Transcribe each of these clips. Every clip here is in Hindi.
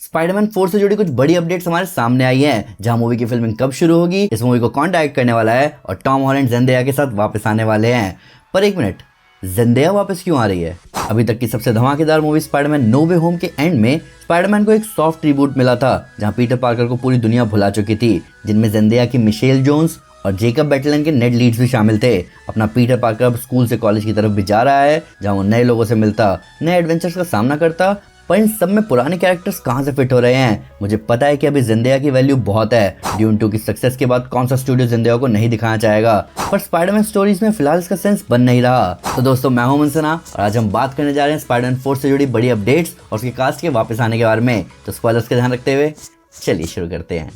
स्पाइडरमैन 4 से जुड़ी कुछ बड़ी अपडेट्स हमारे सामने आई हैं, जहां मूवी की फिल्मिंग कब शुरू होगी, इस मूवी को कौन डायरेक्ट करने वाला है और टॉम हॉलैंड ज़ेंडेया के साथ वापस आने वाले हैं। पर एक मिनट, ज़ेंडेया वापस क्यों आ रही है? अभी तक की सबसे धमाकेदार मूवी स्पाइडरमैन नो वे होम के एंड में स्पाइडरमैन को एक सॉफ्ट रिबूट मिला था, जहां पीटर पार्कर को पूरी दुनिया भुला चुकी थी, जिनमें ज़ेंडेया की मिशेल जोन्स और जेकब बैटलन के नेड लीड्स भी शामिल थे। अपना पीटर पार्कर अब स्कूल से कॉलेज की तरफ भी जा रहा है, जहां वो नए लोगों से मिलता, नए एडवेंचर्स का सामना करता। पर इन सब में पुराने कैरेक्टर्स कहां से फिट हो रहे हैं? मुझे पता है कि अभी ज़ेंडेया की वैल्यू बहुत है। ड्यून 2 की सक्सेस के बाद कौन सा स्टूडियो ज़ेंडेया को नहीं दिखाना चाहेगा, पर स्पाइडरमैन स्टोरीज में फिलहाल इसका सेंस बन नहीं रहा। तो दोस्तों, मैं हूं मनसना और आज हम बात करने जा रहे हैं स्पाइडरमैन 4 से जुड़ी बड़ी अपडेट्स और उसके कास्ट के वापस आने के बारे में। तो स्पॉयलर्स का ध्यान रखते हुए चलिए शुरू करते हैं।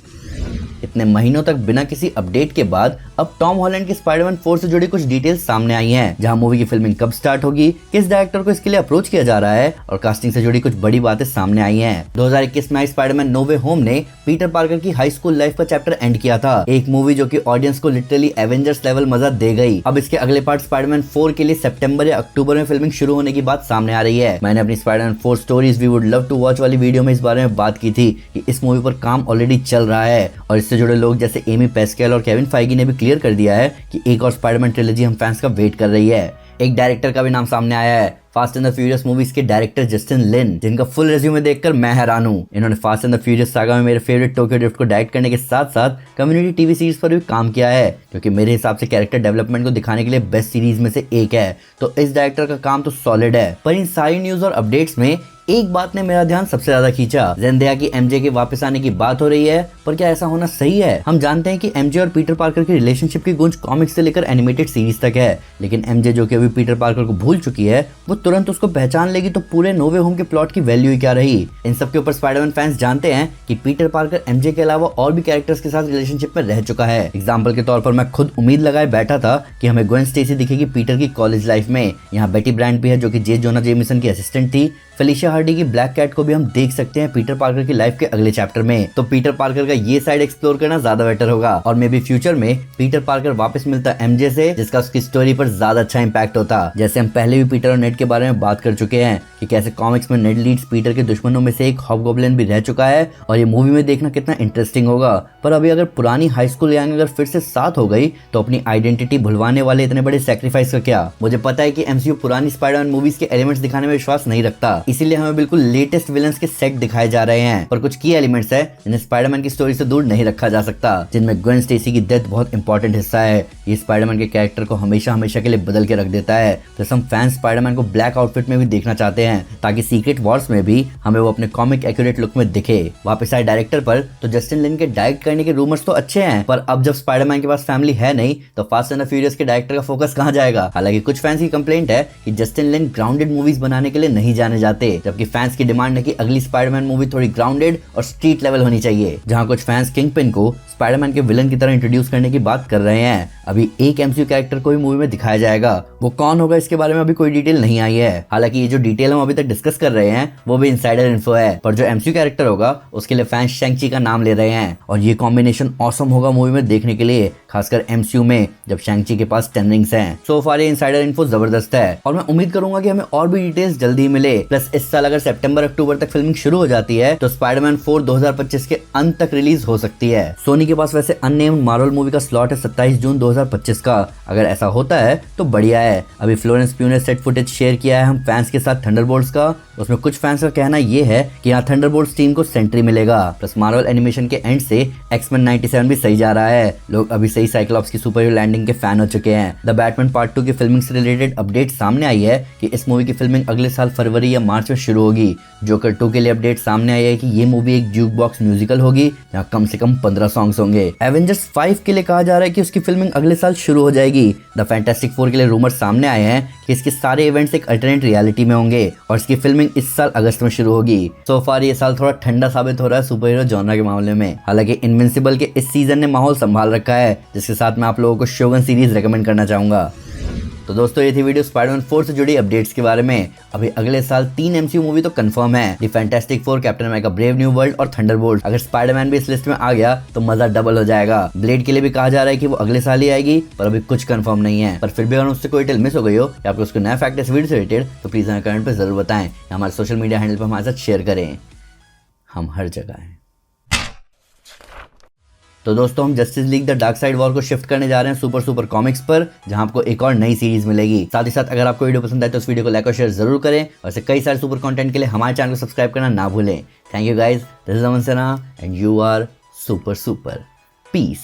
इतने महीनों तक बिना किसी अपडेट के बाद अब टॉम हॉलैंड की स्पाइडरमैन 4 से जुड़ी कुछ डिटेल्स सामने आई हैं, जहां मूवी की फिल्मिंग कब स्टार्ट होगी, किस डायरेक्टर को इसके लिए अप्रोच किया जा रहा है और कास्टिंग से जुड़ी कुछ बड़ी बातें सामने आई हैं। 2021 में आई स्पाइडरमैन नो वे होम ने पीटर पार्कर की हाई स्कूल लाइफ का चैप्टर एंड किया था, एक मूवी जो कि ऑडियंस को लिटरली एवेंजर्स लेवल मजा दे गई। अब इसके अगले पार्ट स्पाइडरमैन 4 के लिए सितंबर या अक्टूबर में फिल्मिंग शुरू होने की बात सामने आ रही है। मैंने अपनी Spiderman 4 stories we would love to watch वाली वीडियो में इस बारे में बात की थी कि इस मूवी पर काम ऑलरेडी चल रहा है और इससे जुड़े लोग जैसे एमी पैस्केल और केविन फाइगी ने भी क्लियर कर दिया है कि एक और स्पाइडरमैन ट्रिलॉजी हम फैंस का वेट कर रही है। एक डायरेक्टर का भी नाम सामने आया है, fast and the furious movies के डायरेक्टर जस्टिन लिन, जिनका फुल रिज्यूमे देखकर मैं हैरान हूँ। इन्होंने fast and the furious saga में मेरे फेवरेट टोक्यो ड्रिफ्ट को डायरेक्ट करने के साथ साथ कम्युनिटी टीवी सीरीज पर भी काम किया है, क्योंकि मेरे हिसाब से कैरेक्टर डेवलपमेंट को दिखाने के लिए बेस्ट सीरीज में से एक है। तो इस डायरेक्टर का काम तो सॉलिड है। पर इन सारी न्यूज और अपडेट्स में एक बात ने मेरा ध्यान सबसे ज्यादा खींचा। ज़ेंडेया की एमजे के वापस आने की बात हो रही है, पर क्या ऐसा होना सही है? हम जानते हैं कि एमजे और पीटर पार्कर की रिलेशनशिप की गूंज कॉमिक्स से लेकर एनिमेटेड सीरीज तक है, लेकिन एमजे जो कि अभी पीटर पार्कर को भूल चुकी है, वो तुरंत उसको पहचान लेगी तो पूरे नो वे होम के प्लॉट की वैल्यू ही क्या रही? इन सब के ऊपर स्पाइडरमैन फैंस जानते हैं कि पीटर पार्कर एमजे के अलावा और भी कैरेक्टर्स के साथ रिलेशनशिप में रह चुका है। एग्जाम्पल के तौर पर मैं खुद उम्मीद लगाए बैठा था कि हमें ग्वेन स्टेसी दिखेगी पीटर की कॉलेज लाइफ में। यहाँ बेटी ब्रांड भी है जो कि जे जोना जेमिसन की असिस्टेंट थी। फेलिशिया हार्डी की ब्लैक कैट को भी हम देख सकते हैं पीटर पार्कर की लाइफ के अगले चैप्टर में। तो पीटर पार्कर का ये साइड एक्सप्लोर करना ज्यादा बेटर होगा और मे बी फ्यूचर में पीटर पार्कर वापस मिलता एमजे से, जिसका उसकी स्टोरी पर ज्यादा अच्छा इंपैक्ट होता। जैसे हम पहले भी पीटर और नेड के बारे में बात कर चुके हैं कि कैसे कॉमिक्स में नेड लीड्स पीटर के दुश्मनों में से एक हॉबगॉब्लिन भी रह चुका है और ये मूवी में देखना कितना इंटरेस्टिंग होगा। पर अभी अगर पुरानी हाई स्कूल गैंग अगर फिर से साथ हो गई तो अपनी आइडेंटिटी भुलवाने वाले इतने बड़े सेक्रीफाइस का क्या? मुझे पता है कि एमसीयू पुरानी स्पाइडरमैन मूवीज के एलिमेंट्स दिखाने में विश्वास नहीं रखता, इसीलिए हमें बिल्कुल लेटेस्ट विलन्स के सेट दिखाए जा रहे हैं। पर कुछ की एलिमेंट्स है जिन्हें स्पाइडरमैन की स्टोरी से दूर नहीं रखा जा सकता, जिनमें ग्वेन स्टेसी की डेथ बहुत इंपॉर्टेंट हिस्सा है। ये स्पाइडरमैन के कैरेक्टर को हमेशा हमेशा के लिए बदल के रख देता है। तो हम फैंस स्पाइडरमैन को ब्लैक आउटफिट में भी देखना चाहते हैं, ताकि सीक्रेट वॉर्स में भी हमें वो अपने कॉमिक एक्यूरेट लुक में दिखे। वापस आए डायरेक्टर पर तो जस्टिन लिन के डायरेक्ट करने के रूमर्स तो अच्छे हैं, पर अब जब स्पाइडरमैन के पास फैमिली है नहीं तो फास्ट एंड द फ्यूरियस के डायरेक्टर का फोकस कहां जाएगा? हालांकि कुछ फैंस की कंप्लेंट है कि जस्टिन लिन ग्राउंडेड मूवीज बनाने के लिए नहीं जाने जाते, जबकि फैंस की डिमांड है कि अगली स्पाइडरमैन मूवी थोड़ी ग्राउंडेड और स्ट्रीट लेवल होनी चाहिए। जहां कुछ फैंस किंगपिन को स्पाइडरमैन के विलन की तरह इंट्रोड्यूस करने की बात कर रहे हैं। अभी एक एमसीयू कैरेक्टर को भी मूवी में दिखाया जाएगा, वो कौन होगा इसके बारे में अभी कोई डिटेल नहीं आई है। हालांकि ये जो डिटेल हम अभी तक डिस्कस कर रहे हैं वो भी इनसाइडर इन्फो है, पर जो एमसीयू कैरेक्टर होगा उसके लिए फैंस शैंग-ची का नाम ले रहे हैं और ये कॉम्बिनेशन ऑसम होगा मूवी में देखने के लिए, खासकर एमसीयू में जब शैंग-ची के पास 10 रिंग्स हैं। सो फार ये इनसाइडर इन्फो जबरदस्त है और मैं उम्मीद करूंगा कि हमें और भी डिटेल्स जल्दी मिले। प्लस इस साल अगर सितंबर अक्टूबर तक फिल्मिंग शुरू हो जाती है तो स्पाइडरमैन 4 2025 के अंत तक रिलीज हो सकती है। सोनी के पास वैसे अननेम्ड मार्वल मूवी का स्लॉट है 27 जून 2025 का। अगर ऐसा होता है तो बढ़िया है। अभी फ्लोरेंस प्यू ने सेट फुटेज शेयर किया है हम फैंस के साथ थंडरबोल्ट्स का। उसमें कुछ फैंस का कहना ये है कि यहाँ थंडरबोल्ट्स टीम को सेंट्री मिलेगा। प्लस मार्वल एनिमेशन के एंड से एक्समैन 97 भी सही जा रहा है। लोग अभी सही साइक्लॉप्स की सुपर हीरो लैंडिंग के फैन हो चुके हैं। द बैटमैन पार्ट 2 की फिल्मिंग से रिलेटेड अपडेट सामने आई है कि इस मूवी की फिल्मिंग अगले साल फरवरी या मार्च में शुरू होगी। जोकर 2 के लिए अपडेट सामने आई है कि ये मूवी एक ज्यूक बॉक्स म्यूजिकल होगी जहाँ कम से कम 15 सॉन्ग्स होंगे। एवेंजर्स 5 के लिए कहा जा रहा है कि उसकी फिल्मिंग अगले साल शुरू हो जाएगी। द फैंटास्टिक 4 के लिए रूमर सामने आए हैं कि इसके सारे इवेंट्स एक अल्टरनेट रियलिटी में होंगे और इसकी फिल्मिंग इस साल अगस्त में शुरू होगी। सो फार ये साल थोड़ा ठंडा साबित हो रहा है सुपर हीरो जॉनर के मामले में। हालांकि इनविंसिबल के इस सीजन ने माहौल संभाल रखा है, जिसके साथ मैं आप लोगों को शोगन सीरीज रेकमेंड करना चाहूंगा। तो दोस्तों, ये थी वीडियो स्पाइडरमैन 4 से जुड़ी अपडेट्स के बारे में। अभी अगले साल 3 एमसीयू मूवी तो कंफर्म है, the fantastic 4, captain America brave new world और थंडरबोल्ट। अगर स्पाइडरमैन भी इस लिस्ट में आ गया तो मजा डबल हो जाएगा। ब्लेड के लिए भी कहा जा रहा है कि वो अगले साल ही आएगी, पर अभी कुछ कंफर्म नहीं है। पर फिर भी अगर उससे कोई डिटेल मिस हो गई हो या आपको उसको नया फैक्ट इस वीडियो से रिलेटेड तो प्लीज हमें कमेंट पर जरूर बताएं, हमारे सोशल मीडिया हैंडल पर हमारे साथ शेयर करें। हम हर जगह हैं। तो दोस्तों हम justice league the dark side war को शिफ्ट करने जा रहे हैं सुपर कॉमिक्स पर, जहां आपको एक और नई सीरीज मिलेगी। साथ ही साथ अगर आपको वीडियो पसंद आए तो इस वीडियो को लाइक और शेयर जरूर करें, और ऐसे कई सारे सुपर कंटेंट के लिए हमारे चैनल को सब्सक्राइब करना ना भूलें। Thank you guys, this is Aman Sinha and you are super piece.